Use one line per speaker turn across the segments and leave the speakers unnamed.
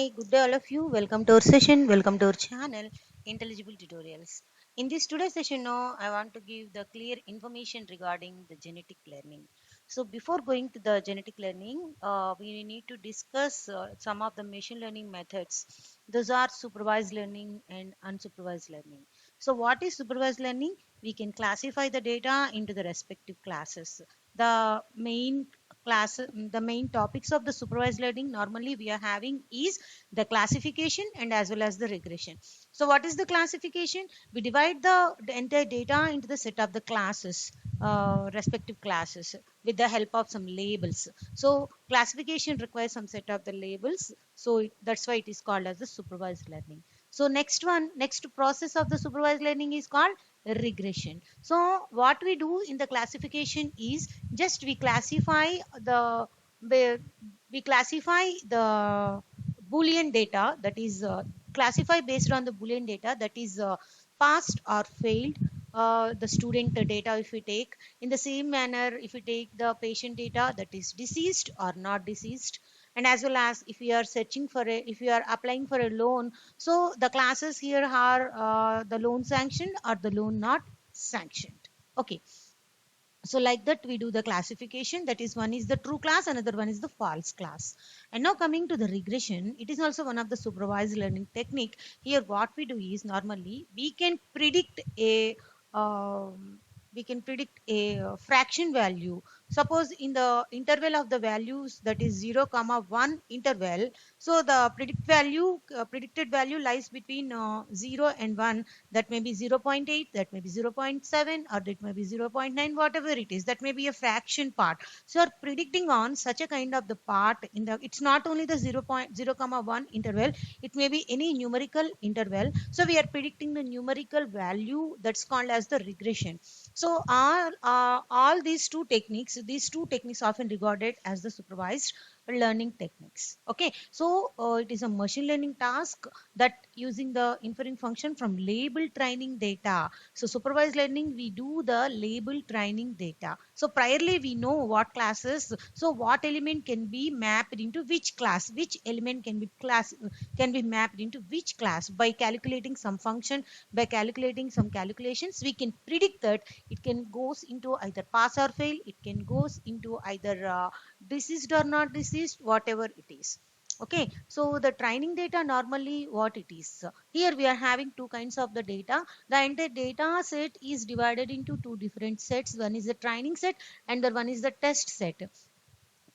Hi, good day all of you. Welcome to our session. Welcome to our channel, Intelligible Tutorials. In this today's session, now I want to give the clear information regarding the genetic learning. So before going to the genetic learning, we need to discuss some of the machine learning methods. Those are supervised learning and unsupervised learning. So what is supervised learning? We can classify the data into the respective classes. The main topics of the supervised learning normally we are having is the classification and as well as the regression. So what is the classification? We divide the entire data into the set of the classes, respective classes, with the help of some labels. So classification requires some set of the labels, so that's why it is called as the supervised learning. So next process of the supervised learning is called regression. So what we do in the classification is just we classify the boolean data, that is classify based on the boolean data, that is passed or failed, the student data if we take. In the same manner, if we take the patient data, that is deceased or not deceased, and as well as if we are searching for a, if we are applying for a loan, so the classes here are the loan sanctioned or the loan not sanctioned. Okay, so like that we do the classification, that is one is the true class, another one is the false class. And now coming to the regression, it is also one of the supervised learning technique. Here what we do is normally we can predict a fraction value. Suppose in the interval of the values, that is 0 comma 1 interval, so the predicted value lies between 0 and 1. That may be 0.8, that may be 0.7, or that may be 0.9, whatever it is, that may be a fraction part. So are predicting on such a kind of the part in the, it's not only the 0.0 comma 1 interval, it may be any numerical interval. So we are predicting the numerical value, that's called as the regression. So all these two techniques often regarded as the supervised learning techniques. Okay, so it is a machine learning task that using the inferring function from label training data. So supervised learning, we do the label training data. So priorly we know what classes, so what element can be mapped into which class, which element can be mapped into which class. By calculating some function, by calculating some calculations, we can predict that it can goes into either pass or fail, it can goes into either deceased or not deceased, whatever it is. Okay, so the training data normally what it is, here we are having two kinds of the data. The entire data set is divided into two different sets. One is the training set and the one is the test set.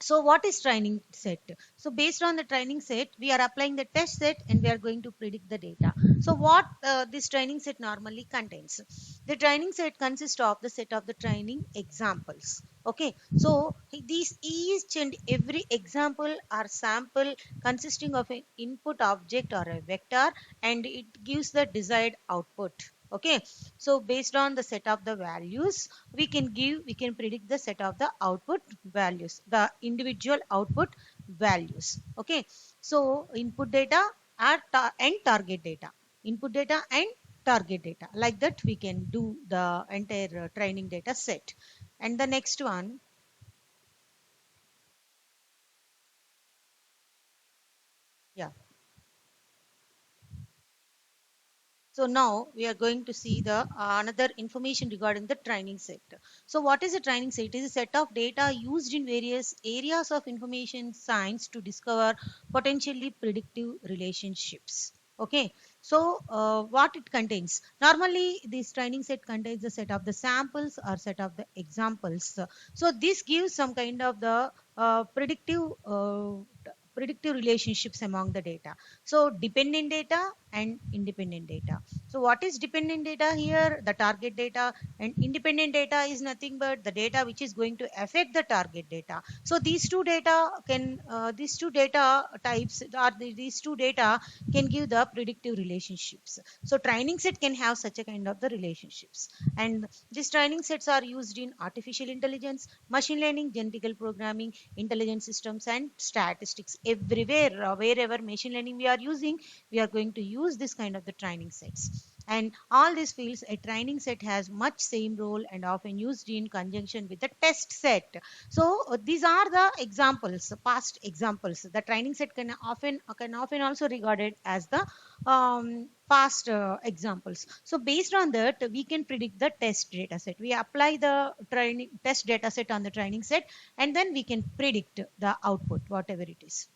So what is training set? So based on the training set, we are applying the test set and we are going to predict the data. So what this training set normally contains? The training set consists of the set of the training examples. Okay, so these each and every example or sample consisting of an input object or a vector, and it gives the desired output. Okay, so based on the set of the values, we can predict the set of the output values, the individual output values. Okay, so input data and target data, input data and target data, like that we can do the entire training data set. And the next one, yeah. So now we are going to see the another information regarding the training set. So what is a training set? It is a set of data used in various areas of information science to discover potentially predictive relationships. Okay, so what it contains? Normally this training set contains a set of the samples or set of the examples. So this gives some kind of the predictive relationships among the data. So dependent data and independent data. So what is dependent data here? The target data. And independent data is nothing but the data which is going to affect the target data. So these two data these two data types, or these two data can give the predictive relationships. So training set can have such a kind of the relationships. And these training sets are used in artificial intelligence, machine learning, genetical programming, intelligent systems, and statistics. Everywhere, wherever machine learning we are using, we are going to use this kind of the training sets. And all these fields, a training set has much same role and often used in conjunction with the test set. So these are the examples, past examples. The training set can often also regarded as the past examples. So based on that, we can predict the test data set. We apply the training test data set on the training set, and then we can predict the output, whatever it is.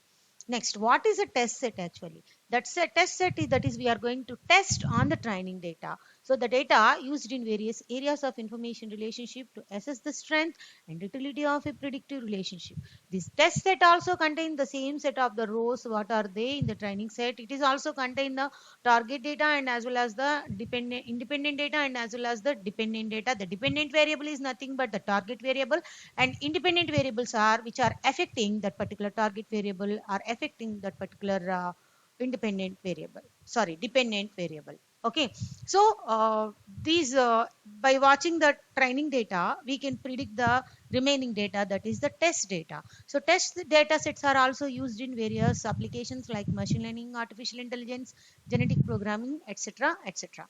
Next, what is a test set actually? That's a test set that is we are going to test on the training data. So the data used in various areas of information relationship to assess the strength and utility of a predictive relationship. This test set also contain the same set of the rows. What are they in the training set? It is also contain the target data and as well as the independent data and as well as the dependent data. The dependent variable is nothing but the target variable, and independent variables are which are affecting that particular target variable are affecting that particular independent variable, sorry, dependent variable. Okay, so these by watching the training data we can predict the remaining data, that is the test data. So test data sets are also used in various applications like machine learning, artificial intelligence, genetic programming, etc., etc.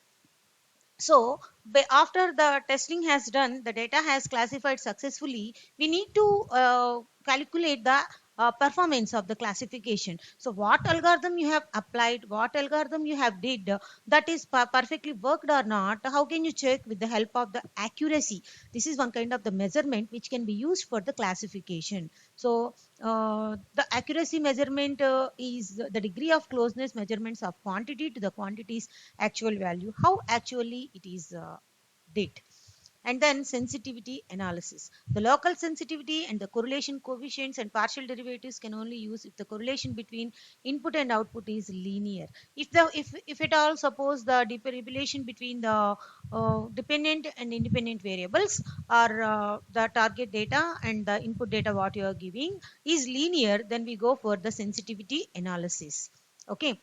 So after the testing has done, the data has classified successfully, we need to calculate the performance of the classification. So what algorithm you have applied, what algorithm you have did, that is perfectly worked or not, how can you check? With the help of the accuracy. This is one kind of the measurement which can be used for the classification. So the accuracy measurement is the degree of closeness measurements of quantity to the quantity's actual value, how actually it is did. And then sensitivity analysis. The local sensitivity and the correlation coefficients and partial derivatives can only use if the correlation between input and output is linear. If at all suppose the relation between the dependent and independent variables or the target data and the input data what you are giving is linear, then we go for the sensitivity analysis. Okay,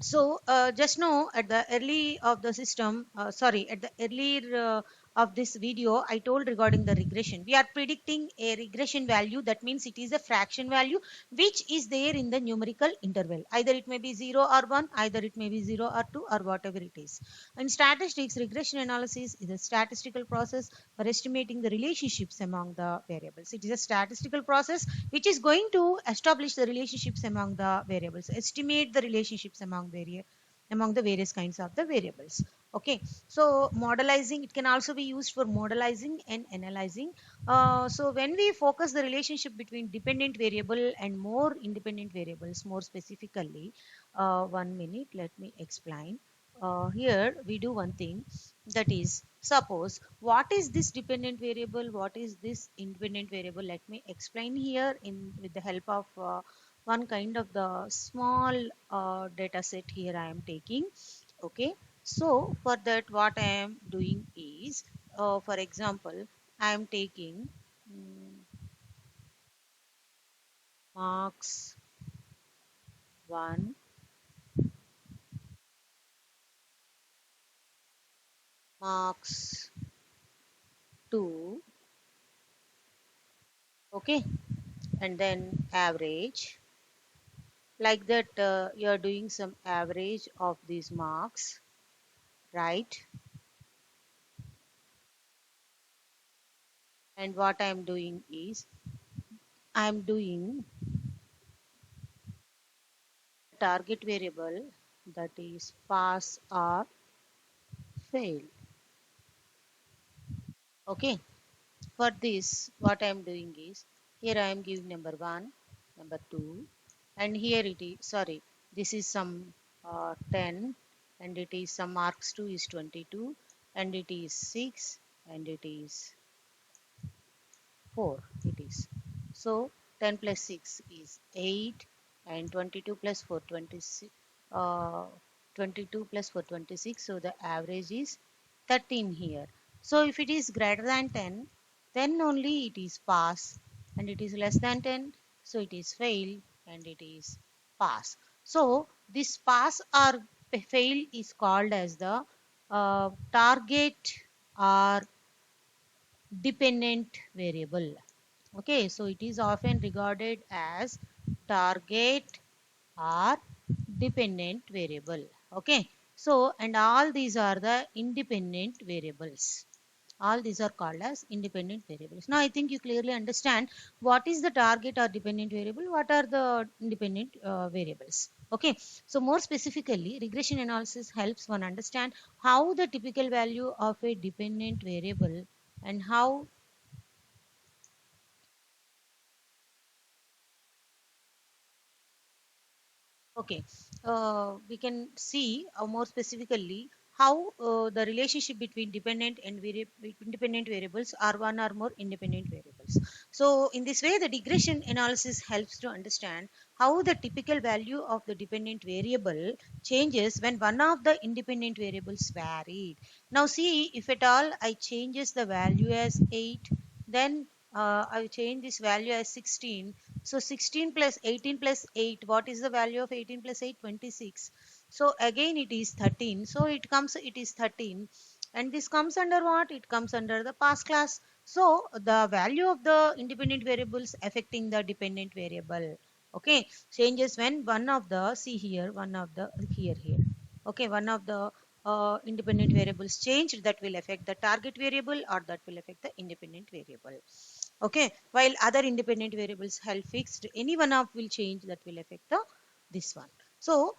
so just now at the early of the system, sorry, at the earlier of this video, I told regarding the regression. We are predicting a regression value. That means it is a fraction value which is there in the numerical interval. Either it may be 0 or 1, either it may be 0 or 2 or whatever it is. In statistics, regression analysis is a statistical process for estimating the relationships among the variables. It is a statistical process which is going to establish the relationships among the variables, estimate the relationships among the various kinds of the variables. Okay, so modelizing, it can also be used for modelizing and analyzing. So when we focus the relationship between dependent variable and more independent variables, more specifically, 1 minute, let me explain. Here we do one thing, that is, suppose what is this dependent variable, what is this independent variable. Let me explain here in with the help of one kind of the small data set here I am taking. Okay, so for that what I am doing is, for example, I am taking marks 1, marks 2, okay, and then average. Like that, you are doing some average of these marks, right? And what I am doing is, I am doing target variable, that is pass or fail. Okay, for this what I am doing is, here I am giving number 1, number 2, and here it is, sorry, this is some 10, and it is some marks 2 is 22, and it is 6, and it is 4, it is. So 10 plus 6 is 8, and 22 plus 4 26, 22 plus 4 26, so the average is 13 here. So if it is greater than 10, then only it is pass, and it is less than 10, so it is fail, and it is pass. So this pass or fail is called as the target or dependent variable. Okay, so it is often regarded as target or dependent variable. Okay, So and all these are the independent variables. All these are called as independent variables. Now I think you clearly understand what is the target or dependent variable, what are the independent variables. Okay, so more specifically, regression analysis helps one understand how the typical value of a dependent variable and how. Okay, we can see more specifically how the relationship between dependent and independent variables are one or more independent variables. So, in this way, the regression analysis helps to understand how the typical value of the dependent variable changes when one of the independent variables varied. Now, see if at all I changes the value as 8, then I change this value as 16. So 16 plus 18 plus 8, what is the value of 18 plus 8? 26. So again it is 13. So it is 13. And this comes under what? It comes under the past class. So the value of the independent variables affecting the dependent variable. Okay, changes when one of the, see here, one of the, here. Okay, one of the independent variables changed, that will affect the target variable or that will affect the independent variable. Okay, while other independent variables held fixed, any one of will change, that will affect the this one. So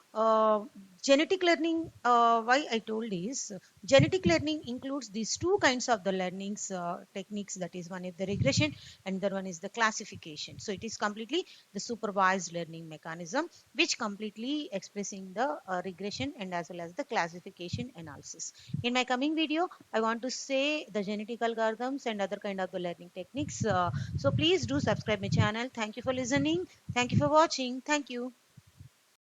genetic learning, why I told is genetic learning includes these two kinds of the learnings techniques, that is one is the regression and the one is the classification. So it is completely the supervised learning mechanism which completely expressing the regression and as well as the classification analysis. In my coming video I want to say the genetic algorithms and other kind of the learning techniques. So please do subscribe my channel. Thank you for listening. Thank you for watching. Thank you.